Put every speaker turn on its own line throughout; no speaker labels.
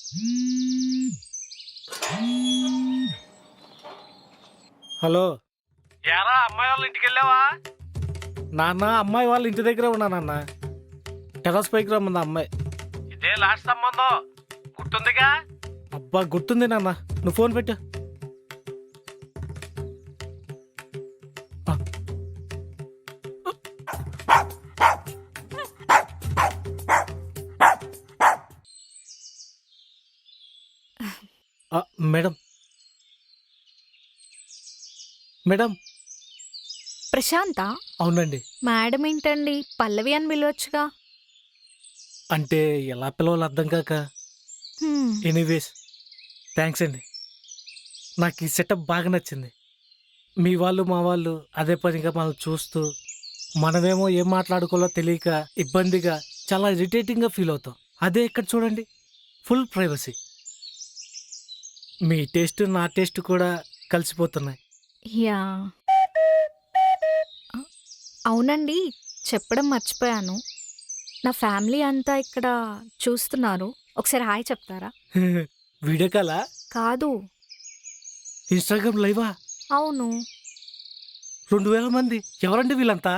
Hello
ఏరా అమ్మాయి వాళ్ళ ఇంటికి వెళ్ళావా?
నాన్న, అమ్మాయి వాళ్ళ ఇంటి దగ్గరే ఉన్నా నాన్న. టెర్రస్ పైకి రమ్మంది అమ్మాయి.
ఇదే లాస్ట్ సంబంధం గుర్తుందిగా?
అబ్బా గుర్తుంది నాన్న, నువ్వు ఫోన్ పెట్టు. Madam madam.
ప్రశాంత?
అవునండి.
మేడం ఏంటండి, పల్లవి అని పిలవచ్చుగా.
అంటే ఎలా పిలవాలో అర్థం కాక.
హ్మ్,
ఎనీవేస్, థ్యాంక్స్ అండి. నాకు ఈ సెటప్ బాగా నచ్చింది. మీ వాళ్ళు మా వాళ్ళు అదే పనిగా మనం చూస్తూ, మనమేమో ఏం మాట్లాడుకోవాలో తెలియక ఇబ్బందిగా చాలా ఇరిటేటింగ్గా ఫీల్ అవుతాం. అదే ఇక్కడ చూడండి, ఫుల్ ప్రైవసీ. మీ టేస్ట్ నా టేస్ట్ కూడా కలిసిపోతున్నాయి.
యా. అవునండి, చెప్పడం మర్చిపోయాను. నా ఫ్యామిలీ అంతా ఇక్కడ చూస్తున్నారు. ఒకసారి హాయ్ చెప్తారా?
వీడియో కాలా?
కాదు.
ఇన్స్టాగ్రామ్ లైవా?
అవును,
2000 మంది. ఎవరండి వీళ్ళంతా?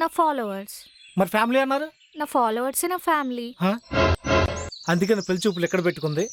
నా ఫాలోవర్స్.
మరి ఫ్యామిలీ అన్నారు?
నా ఫాలోవర్సే నా ఫ్యామిలీ.
హా? అందుకని పెళ్లి చూపులు ఎక్కడ పెట్టుకుంది?